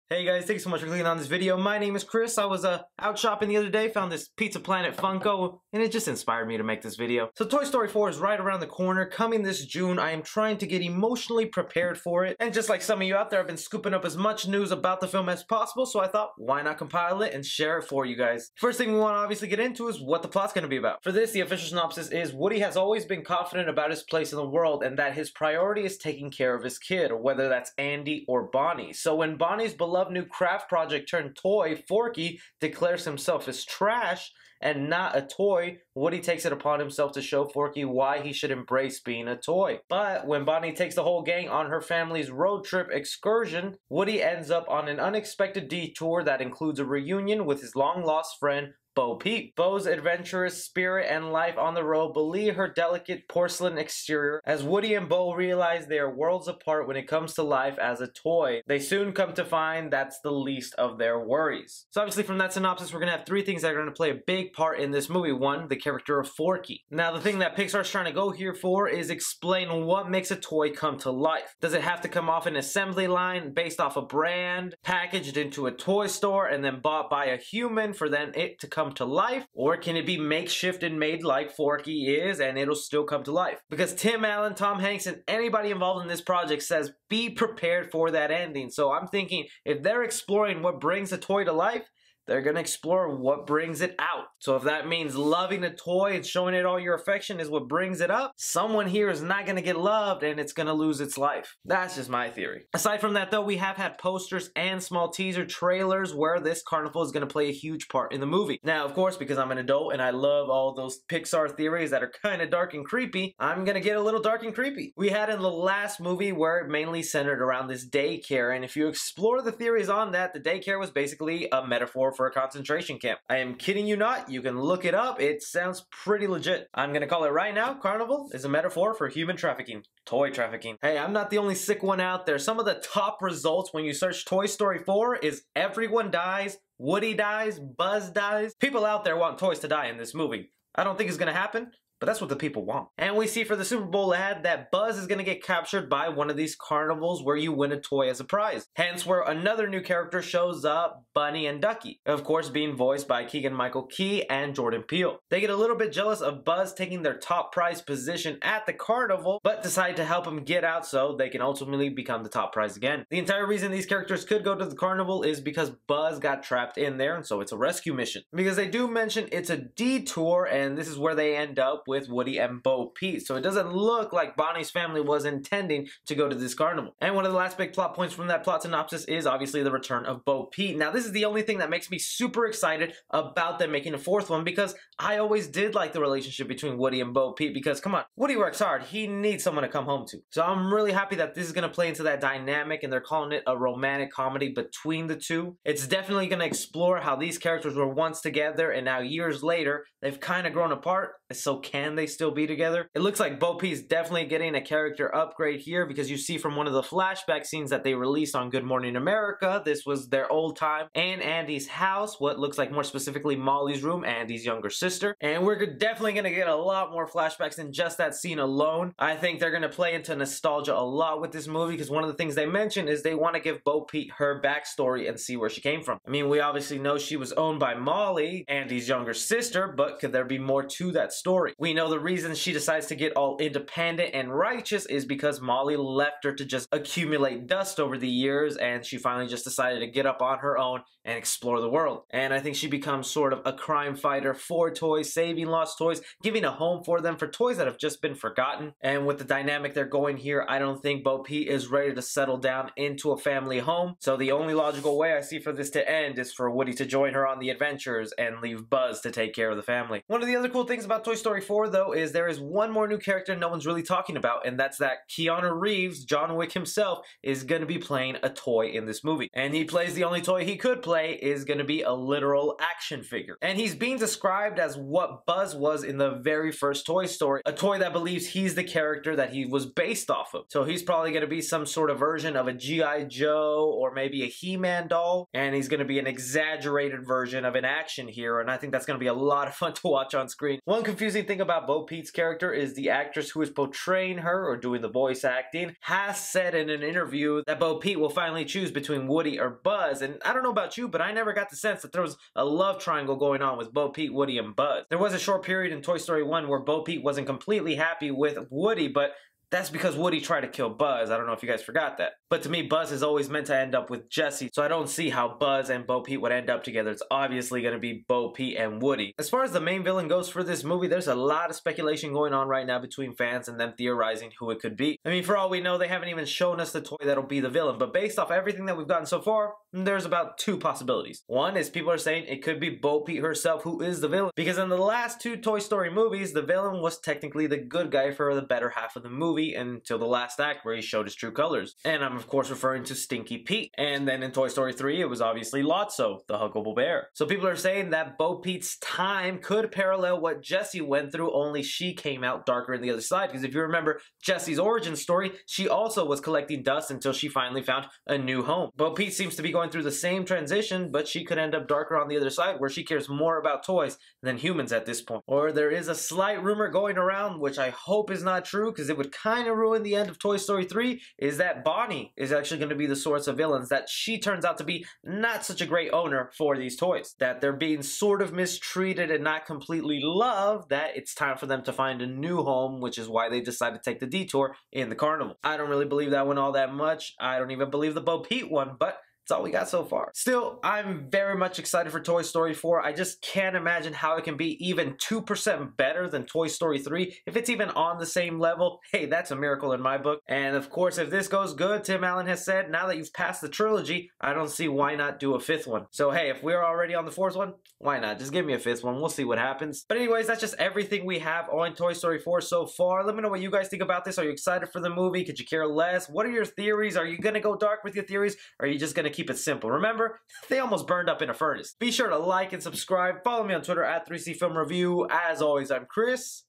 Hey guys, thanks so much for clicking on this video. My name is Chris. I was out shopping the other day, found this Pizza Planet Funko, and it just inspired me to make this video. So Toy Story 4 is right around the corner, coming this June. I am trying to get emotionally prepared for it. And just like some of you out there, I've been scooping up as much news about the film as possible, so I thought, why not compile it and share it for you guys? First thing we want to obviously get into is what the plot's going to be about. For this, the official synopsis is Woody has always been confident about his place in the world and that his priority is taking care of his kid, whether that's Andy or Bonnie. So when Bonnie's beloved new craft project turned toy, Forky, declares himself as trash and not a toy, Woody takes it upon himself to show Forky why he should embrace being a toy. But when Bonnie takes the whole gang on her family's road trip excursion, Woody ends up on an unexpected detour that includes a reunion with his long-lost friend, Bo Peep. Bo's adventurous spirit and life on the road belie her delicate porcelain exterior as Woody and Bo realize they are worlds apart when it comes to life as a toy. They soon come to find that's the least of their worries. So obviously from that synopsis, we're going to have three things that are going to play a big part in this movie. One, the character of Forky. Now the thing that Pixar's trying to go here for is explain what makes a toy come to life. Does it have to come off an assembly line based off a brand, packaged into a toy store, and then bought by a human for then it to come to life? Or can it be makeshift and made like Forky is and it'll still come to life? Because Tim Allen, Tom Hanks, and anybody involved in this project says be prepared for that ending. So I'm thinking if they're exploring what brings a toy to life, they're going to explore what brings it out. So if that means loving a toy and showing it all your affection is what brings it up, someone here is not going to get loved and it's going to lose its life. That's just my theory. Aside from that though, we have had posters and small teaser trailers where this carnival is going to play a huge part in the movie. Now, of course, because I'm an adult and I love all those Pixar theories that are kind of dark and creepy, I'm going to get a little dark and creepy. We had in the last movie where it mainly centered around this daycare, and if you explore the theories on that, the daycare was basically a metaphor for a concentration camp. I am kidding you not. You can look it up. It sounds pretty legit. I'm gonna call it right now. Carnival is a metaphor for human trafficking. Toy trafficking. Hey, I'm not the only sick one out there. Some of the top results when you search Toy Story 4 is everyone dies, Woody dies, Buzz dies. People out there want toys to die in this movie. I don't think it's gonna happen, but that's what the people want. And we see for the Super Bowl ad that Buzz is going to get captured by one of these carnivals where you win a toy as a prize. Hence where another new character shows up, Bunny and Ducky. Of course being voiced by Keegan-Michael Key and Jordan Peele. They get a little bit jealous of Buzz taking their top prize position at the carnival, but decide to help him get out so they can ultimately become the top prize again. The entire reason these characters could go to the carnival is because Buzz got trapped in there, and so it's a rescue mission. Because they do mention it's a detour, and this is where they end up with Woody and Bo Peep. So it doesn't look like Bonnie's family was intending to go to this carnival. And one of the last big plot points from that plot synopsis is obviously the return of Bo Peep. Now this is the only thing that makes me super excited about them making a fourth one, because I always did like the relationship between Woody and Bo Peep, because come on, Woody works hard. He needs someone to come home to. So I'm really happy that this is going to play into that dynamic, and they're calling it a romantic comedy between the two. It's definitely going to explore how these characters were once together and now years later they've kind of grown apart. So can they still be together? It looks like Bo Peep's definitely getting a character upgrade here, because you see from one of the flashback scenes that they released on Good Morning America, this was their old time and Andy's house, what looks like more specifically Molly's room, Andy's younger sister. And we're definitely going to get a lot more flashbacks than just that scene alone. I think they're going to play into nostalgia a lot with this movie, because one of the things they mentioned is they want to give Bo Peep her backstory and see where she came from. I mean, we obviously know she was owned by Molly, Andy's younger sister, but could there be more to that story? We know the reason she decides to get all independent and righteous is because Molly left her to just accumulate dust over the years, and she finally just decided to get up on her own and explore the world. And I think she becomes sort of a crime fighter for toys, saving lost toys, giving a home for them for toys that have just been forgotten. And with the dynamic they're going here, I don't think Bo Peep is ready to settle down into a family home. So the only logical way I see for this to end is for Woody to join her on the adventures and leave Buzz to take care of the family. One of the other cool things about Toy Story 4 though is there is one more new character no one's really talking about, and that's that Keanu Reeves, John Wick himself, is going to be playing a toy in this movie. And he plays the only toy he could play is going to be a literal action figure. And he's being described as what Buzz was in the very first Toy Story, a toy that believes he's the character that he was based off of. So he's probably going to be some sort of version of a G.I. Joe or maybe a He-Man doll, and he's going to be an exaggerated version of an action hero, and I think that's going to be a lot of fun to watch on screen. One confusing thing about Bo Peep's character is the actress who is portraying her or doing the voice acting has said in an interview that Bo Peep will finally choose between Woody or Buzz. And I don't know about you, but I never got the sense that there was a love triangle going on with Bo Peep, Woody, and Buzz. There was a short period in Toy Story 1 where Bo Peep wasn't completely happy with Woody, but that's because Woody tried to kill Buzz. I don't know if you guys forgot that. But to me, Buzz is always meant to end up with Jessie, so I don't see how Buzz and Bo Peep would end up together. It's obviously going to be Bo Peep and Woody. As far as the main villain goes for this movie, there's a lot of speculation going on right now between fans and them theorizing who it could be. I mean, for all we know, they haven't even shown us the toy that'll be the villain, but based off everything that we've gotten so far, there's about two possibilities. One is people are saying it could be Bo Peep herself who is the villain, because in the last two Toy Story movies, the villain was technically the good guy for the better half of the movie until the last act where he showed his true colors. And I'm of course referring to Stinky Pete. And then in Toy Story 3, it was obviously Lotso, the huggable bear. So people are saying that Bo Peep's time could parallel what Jessie went through, only she came out darker on the other side. Because if you remember Jessie's origin story, she also was collecting dust until she finally found a new home. Bo Peep seems to be going through the same transition, but she could end up darker on the other side, where she cares more about toys than humans at this point. Or there is a slight rumor going around, which I hope is not true, because it would kind of ruin the end of Toy Story 3, is that Bonnie is actually going to be the source of villains, that she turns out to be not such a great owner for these toys, that they're being sort of mistreated and not completely loved, that it's time for them to find a new home, which is why they decided to take the detour in the carnival. I don't really believe that one all that much. I don't even believe the Bo Peep one, but it's all we got so far. Still, I'm very much excited for Toy Story 4. I just can't imagine how it can be even 2% better than Toy Story 3. If it's even on the same level, hey, that's a miracle in my book. And of course, if this goes good, Tim Allen has said, now that you've passed the trilogy, I don't see why not do a fifth one. So hey, if we're already on the fourth one, why not? Just give me a fifth one. We'll see what happens. But anyways, that's just everything we have on Toy Story 4 so far. Let me know what you guys think about this. Are you excited for the movie? Could you care less? What are your theories? Are you gonna go dark with your theories? Or are you just gonna keep it simple? Remember, they almost burned up in a furnace. Be sure to like and subscribe. Follow me on Twitter at 3C Film Review. As always, I'm Chris.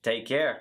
Take care.